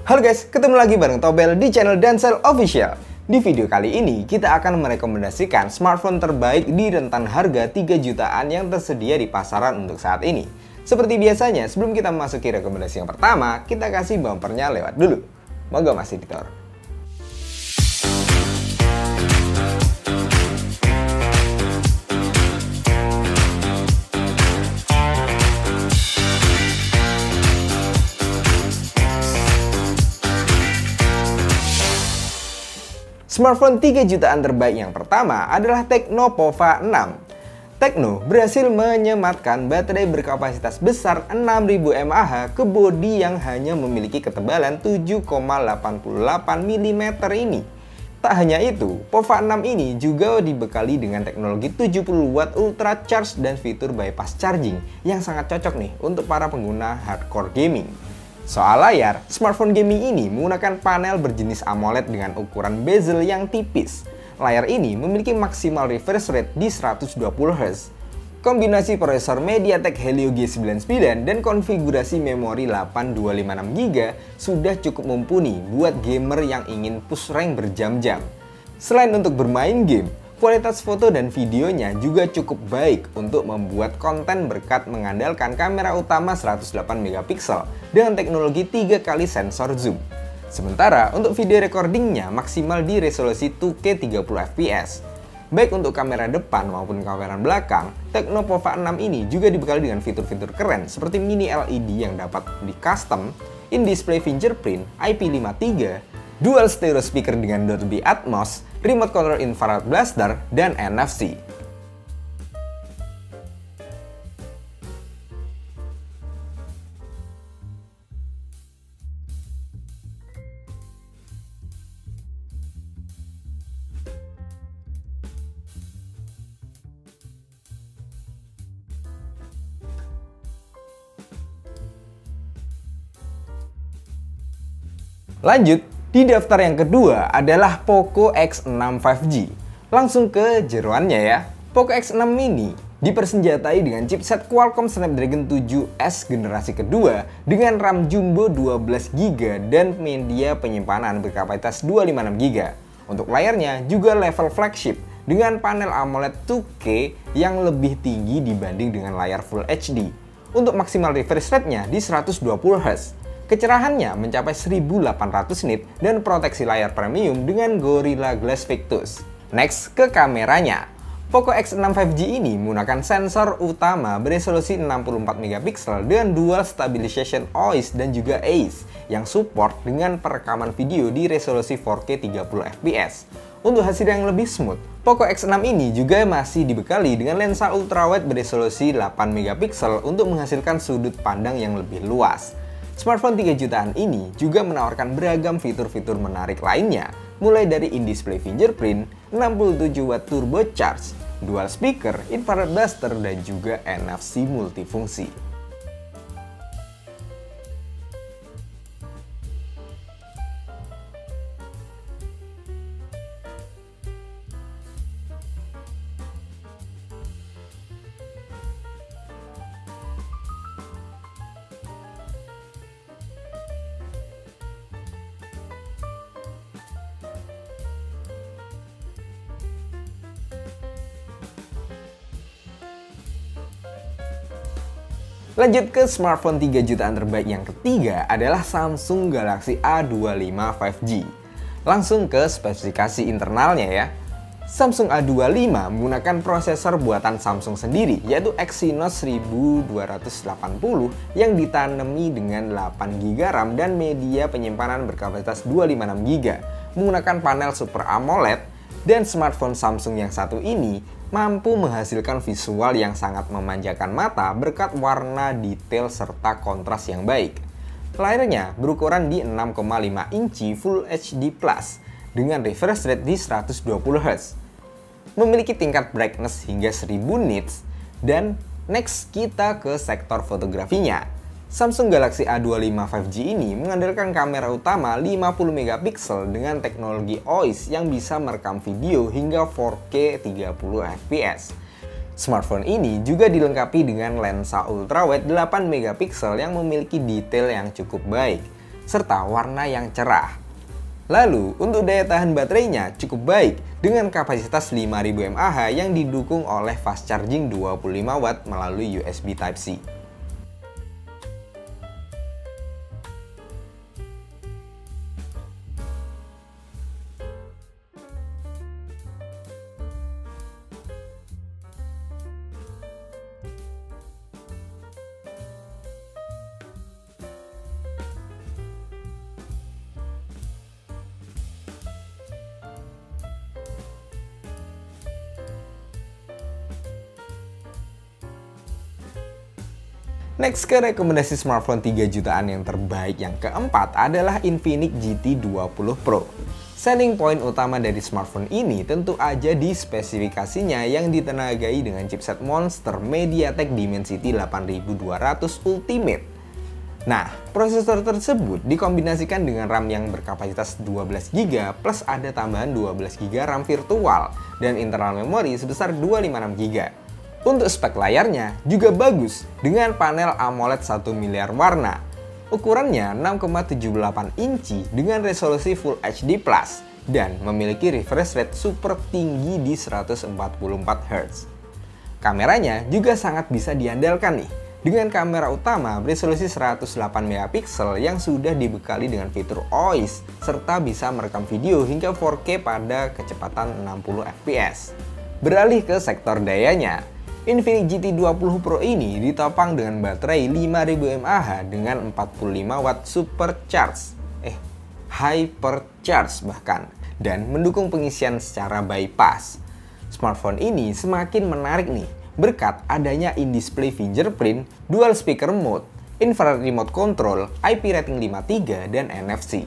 Halo guys, ketemu lagi bareng Tobel di channel Dancel Official. Di video kali ini, kita akan merekomendasikan smartphone terbaik di rentan harga 3 jutaan yang tersedia di pasaran untuk saat ini. Seperti biasanya, sebelum kita memasuki rekomendasi yang pertama, kita kasih bumpernya lewat dulu. Moga Mas Editor. Smartphone 3 jutaan terbaik yang pertama adalah Tecno Pova 6. Tecno berhasil menyematkan baterai berkapasitas besar 6000 mAh ke bodi yang hanya memiliki ketebalan 7,88 mm ini. Tak hanya itu, Pova 6 ini juga dibekali dengan teknologi 70 watt ultra charge dan fitur bypass charging yang sangat cocok nih untuk para pengguna hardcore gaming. Soal layar, smartphone gaming ini menggunakan panel berjenis AMOLED dengan ukuran bezel yang tipis. Layar ini memiliki maksimal refresh rate di 120Hz. Kombinasi prosesor MediaTek Helio G99 dan konfigurasi memori 8256GB sudah cukup mumpuni buat gamer yang ingin push rank berjam-jam. Selain untuk bermain game, kualitas foto dan videonya juga cukup baik untuk membuat konten berkat mengandalkan kamera utama 108MP dengan teknologi 3 kali sensor zoom. Sementara untuk video recordingnya maksimal di resolusi 2K 30fps. Baik untuk kamera depan maupun kamera belakang, Tecno Pova 6 ini juga dibekali dengan fitur-fitur keren seperti mini LED yang dapat di custom, in-display fingerprint, IP53, dual stereo speaker dengan Dolby Atmos, remote control infrared blaster, dan NFC. Lanjut, di daftar yang kedua adalah Poco X6 5G. Langsung ke jeroannya ya. Poco X6 mini dipersenjatai dengan chipset Qualcomm Snapdragon 7S generasi kedua dengan RAM jumbo 12GB dan media penyimpanan berkapasitas 256GB. Untuk layarnya juga level flagship dengan panel AMOLED 2K yang lebih tinggi dibanding dengan layar Full HD. Untuk maksimal refresh rate-nya di 120Hz. Kecerahannya mencapai 1800 nit dan proteksi layar premium dengan Gorilla Glass Victus. Next, ke kameranya. Poco X6 5G ini menggunakan sensor utama beresolusi 64MP dengan dual stabilization OIS dan juga AIS yang support dengan perekaman video di resolusi 4K 30fps. Untuk hasil yang lebih smooth, Poco X6 ini juga masih dibekali dengan lensa ultrawide beresolusi 8MP untuk menghasilkan sudut pandang yang lebih luas. Smartphone 3 jutaan ini juga menawarkan beragam fitur-fitur menarik lainnya, mulai dari in-display fingerprint, 67 watt turbo charge, dual speaker, infrared blaster, dan juga NFC multifungsi. Lanjut ke smartphone 3 jutaan terbaik yang ketiga adalah Samsung Galaxy A25 5G. Langsung ke spesifikasi internalnya ya. Samsung A25 menggunakan prosesor buatan Samsung sendiri yaitu Exynos 1280 yang ditanami dengan 8GB RAM dan media penyimpanan berkapasitas 256GB, menggunakan panel Super AMOLED, dan smartphone Samsung yang satu ini mampu menghasilkan visual yang sangat memanjakan mata berkat warna detail serta kontras yang baik. Layarnya berukuran di 6,5 inci Full HD Plus dengan refresh rate di 120Hz. Memiliki tingkat brightness hingga 1000 nits. Dan next kita ke sektor fotografinya. Samsung Galaxy A25 5G ini mengandalkan kamera utama 50MP dengan teknologi OIS yang bisa merekam video hingga 4K 30fps. Smartphone ini juga dilengkapi dengan lensa ultrawide 8MP yang memiliki detail yang cukup baik. serta warna yang cerah. Lalu, untuk daya tahan baterainya cukup baik dengan kapasitas 5000 mAh yang didukung oleh fast charging 25 watt melalui USB Type-C. Next ke rekomendasi smartphone 3 jutaan yang terbaik yang keempat adalah Infinix GT 20 Pro. Selling point utama dari smartphone ini tentu aja di spesifikasinya yang ditenagai dengan chipset monster MediaTek Dimensity 8200 Ultimate. Nah, prosesor tersebut dikombinasikan dengan RAM yang berkapasitas 12GB plus ada tambahan 12GB RAM virtual dan internal memori sebesar 256GB. Untuk spek layarnya juga bagus dengan panel AMOLED 1 miliar warna. Ukurannya 6,78 inci dengan resolusi Full HD Plus dan memiliki refresh rate super tinggi di 144 Hz. Kameranya juga sangat bisa diandalkan nih dengan kamera utama beresolusi 108 MP yang sudah dibekali dengan fitur OIS serta bisa merekam video hingga 4K pada kecepatan 60 fps. Beralih ke sektor dayanya, Infinix GT 20 Pro ini ditopang dengan baterai 5000 mAh dengan 45 watt hypercharge bahkan, dan mendukung pengisian secara bypass. Smartphone ini semakin menarik nih berkat adanya in-display fingerprint, dual speaker mode, infrared remote control, IP rating 5.3 dan NFC.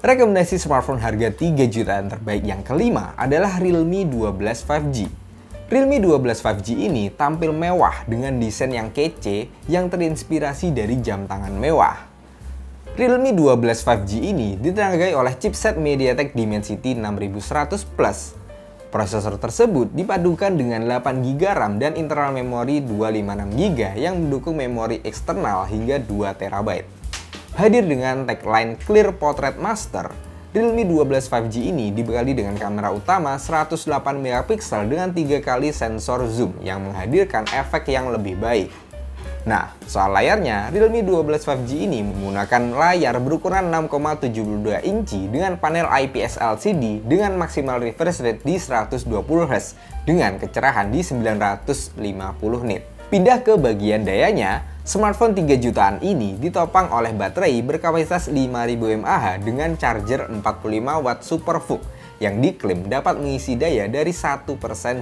Rekomendasi smartphone harga 3 jutaan terbaik yang kelima adalah Realme 12 5G. Realme 12 5G ini tampil mewah dengan desain yang kece yang terinspirasi dari jam tangan mewah. Realme 12 5G ini ditenagai oleh chipset MediaTek Dimensity 6100 Plus. Prosesor tersebut dipadukan dengan 8GB RAM dan internal memori 256GB yang mendukung memori eksternal hingga 2TB. Hadir dengan tagline Clear Portrait Master, Realme 12 5G ini dibekali dengan kamera utama 108 MP dengan 3 kali sensor zoom yang menghadirkan efek yang lebih baik. Nah, soal layarnya, Realme 12 5G ini menggunakan layar berukuran 6,72 inci dengan panel IPS LCD dengan maksimal refresh rate di 120Hz dengan kecerahan di 950 nit. Pindah ke bagian dayanya, smartphone 3 jutaan ini ditopang oleh baterai berkapasitas 5000 mAh dengan charger 45 watt SuperVOOC yang diklaim dapat mengisi daya dari 1%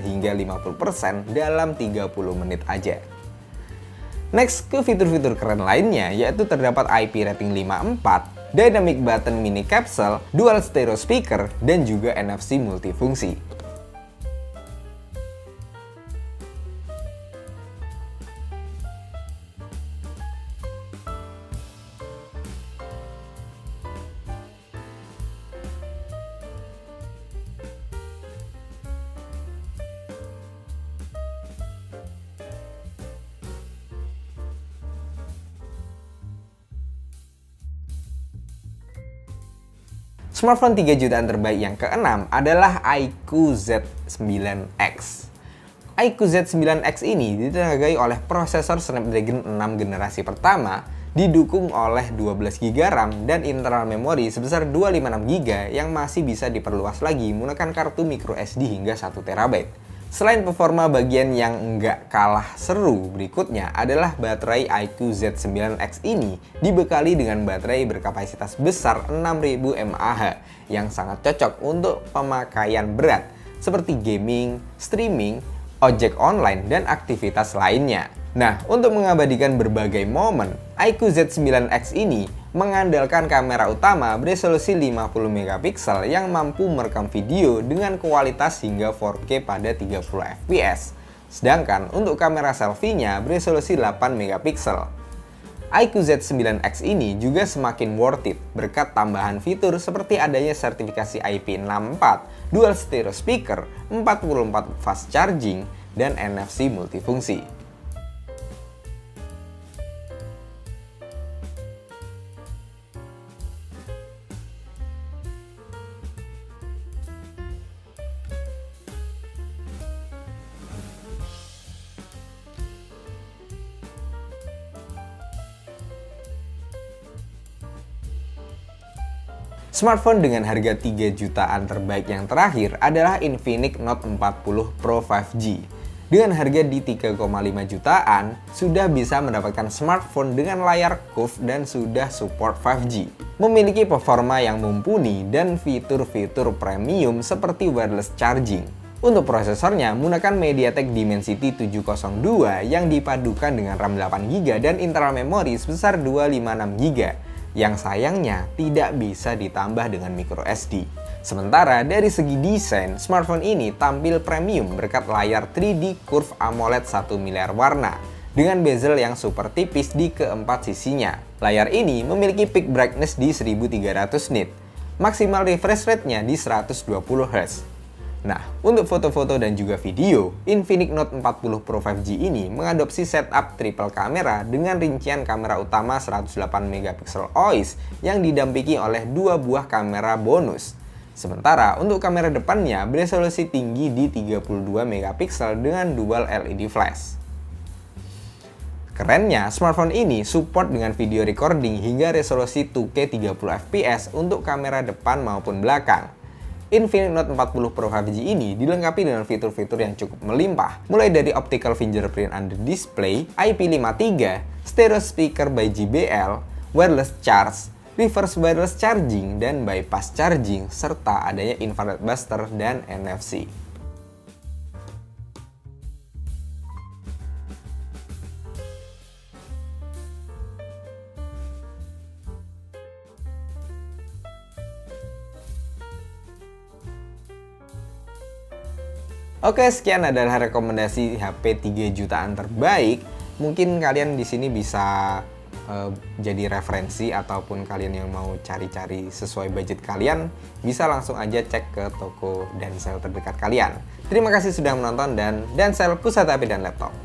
hingga 50% dalam 30 menit aja. Next ke fitur-fitur keren lainnya, yaitu terdapat IP rating 5.4, dynamic button mini capsule, dual stereo speaker, dan juga NFC multifungsi. Smartphone 3 jutaan terbaik yang keenam adalah iQOO Z9X. iQOO Z9X ini ditenagai oleh prosesor Snapdragon 6 generasi pertama, didukung oleh 12GB RAM dan internal memori sebesar 256GB yang masih bisa diperluas lagi menggunakan kartu microSD hingga 1TB. Selain performa, bagian yang nggak kalah seru berikutnya adalah baterai iQOO Z9X ini dibekali dengan baterai berkapasitas besar 6000 mAh yang sangat cocok untuk pemakaian berat seperti gaming, streaming, ojek online, dan aktivitas lainnya. Nah, untuk mengabadikan berbagai momen, iQOO Z9X ini mengandalkan kamera utama beresolusi 50 megapiksel yang mampu merekam video dengan kualitas hingga 4K pada 30 fps. Sedangkan untuk kamera selfie-nya beresolusi 8 megapiksel. iQOO Z9X ini juga semakin worth it berkat tambahan fitur seperti adanya sertifikasi IP64, dual stereo speaker, 44 fast charging, dan NFC multifungsi. Smartphone dengan harga 3 jutaan terbaik yang terakhir adalah Infinix Note 40 Pro 5G. Dengan harga di 3,5 jutaan, sudah bisa mendapatkan smartphone dengan layar curve dan sudah support 5G. Memiliki performa yang mumpuni dan fitur-fitur premium seperti wireless charging. Untuk prosesornya menggunakan MediaTek Dimensity 702 yang dipadukan dengan RAM 8GB dan internal memori sebesar 256GB. Yang sayangnya tidak bisa ditambah dengan microSD. Sementara dari segi desain, smartphone ini tampil premium berkat layar 3D Curve AMOLED 1 miliar warna dengan bezel yang super tipis di keempat sisinya. Layar ini memiliki peak brightness di 1300 nit, maksimal refresh rate-nya di 120Hz. Nah, untuk foto-foto dan juga video, Infinix Note 40 Pro 5G ini mengadopsi setup triple kamera dengan rincian kamera utama 108 megapiksel OIS yang didampingi oleh 2 buah kamera bonus. Sementara untuk kamera depannya beresolusi tinggi di 32 megapiksel dengan dual LED flash. Kerennya, smartphone ini support dengan video recording hingga resolusi 2K 30 fps untuk kamera depan maupun belakang. Infinix Note 40 Pro 5G ini dilengkapi dengan fitur-fitur yang cukup melimpah, mulai dari optical fingerprint under display, IP53, stereo speaker by JBL, wireless charge, reverse wireless charging, dan bypass charging, serta adanya infrared booster dan NFC. Oke, sekian adalah rekomendasi HP 3 jutaan terbaik. Mungkin kalian di sini bisa jadi referensi, ataupun kalian yang mau cari-cari sesuai budget kalian, bisa langsung aja cek ke toko Dancell terdekat kalian. Terima kasih sudah menonton, dan Dancell Pusat HP dan Laptop.